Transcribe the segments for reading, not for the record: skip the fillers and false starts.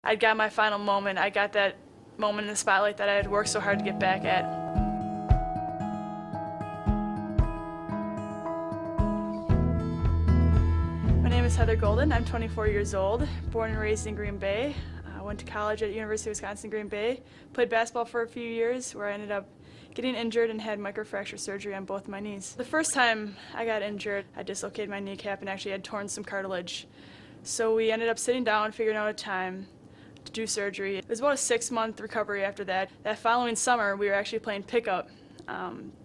I got my final moment. I got that moment in the spotlight that I had worked so hard to get back at. My name is Heather Golden. I'm 24 years old, born and raised in Green Bay. I went to college at University of Wisconsin Green Bay, played basketball for a few years where I ended up getting injured and had microfracture surgery on both my knees. The first time I got injured, I dislocated my kneecap and actually had torn some cartilage. So we ended up sitting down, figuring out a time to do surgery. It was about a 6-month recovery after that. That following summer, we were actually playing pickup.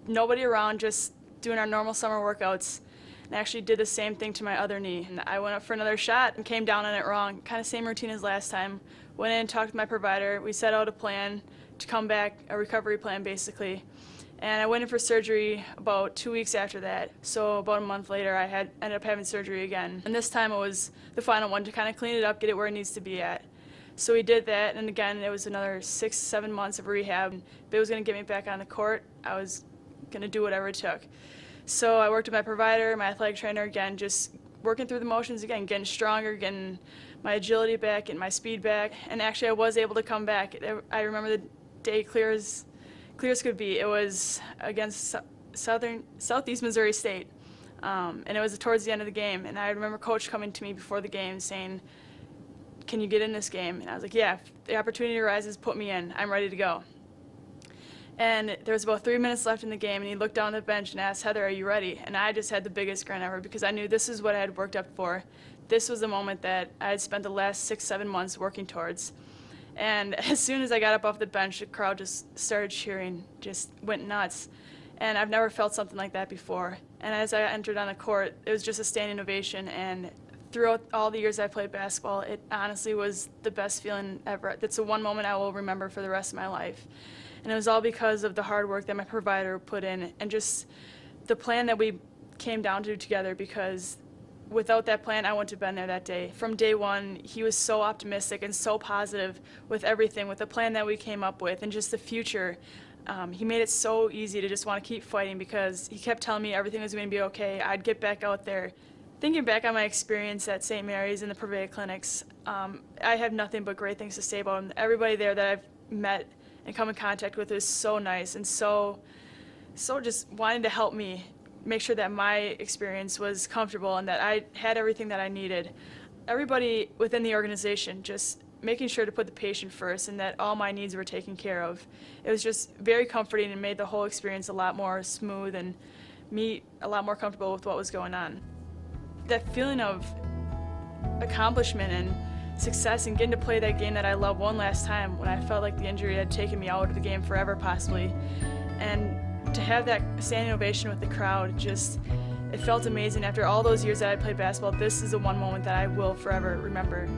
Nobody around, just doing our normal summer workouts. And I actually did the same thing to my other knee. And I went up for another shot and came down on it wrong. Kind of same routine as last time. Went in, talked to my provider. We set out a plan to come back, a recovery plan basically. And I went in for surgery about 2 weeks after that. So about a month later, I ended up having surgery again. And this time it was the final one to kind of clean it up, get it where it needs to be at. So we did that, and again, it was another 6-7 months of rehab. If it was going to get me back on the court, I was going to do whatever it took. So I worked with my provider, my athletic trainer again, just working through the motions again, getting stronger, getting my agility back, getting my speed back. And actually, I was able to come back. I remember the day clear as could be. It was against Southeast Missouri State, and it was towards the end of the game. And I remember Coach coming to me before the game saying, "Can you get in this game?" And I was like, "Yeah, if the opportunity arises, put me in. I'm ready to go." And there was about 3 minutes left in the game, and he looked down the bench and asked, "Heather, are you ready?" And I just had the biggest grin ever because I knew this is what I had worked up for. This was the moment that I had spent the last 6-7 months working towards. And as soon as I got up off the bench, the crowd just started cheering, just went nuts. And I've never felt something like that before. And as I entered on the court, it was just a standing ovation. And throughout all the years I played basketball, it honestly was the best feeling ever. That's the one moment I will remember for the rest of my life. And it was all because of the hard work that my provider put in and just the plan that we came down to together, because without that plan, I wouldn't have been there that day. From day one, he was so optimistic and so positive with everything, with the plan that we came up with and just the future. He made it so easy to just want to keep fighting because he kept telling me everything was going to be okay. I'd get back out there. Thinking back on my experience at St. Mary's and the Prevea clinics, I have nothing but great things to say about him. Everybody there that I've met and come in contact with is so nice and so just wanting to help me make sure that my experience was comfortable and that I had everything that I needed. Everybody within the organization just making sure to put the patient first and that all my needs were taken care of. It was just very comforting and made the whole experience a lot more smooth and me a lot more comfortable with what was going on. That feeling of accomplishment and success and getting to play that game that I love one last time when I felt like the injury had taken me out of the game forever possibly. And to have that standing ovation with the crowd, it felt amazing. After all those years that I played basketball, this is the one moment that I will forever remember.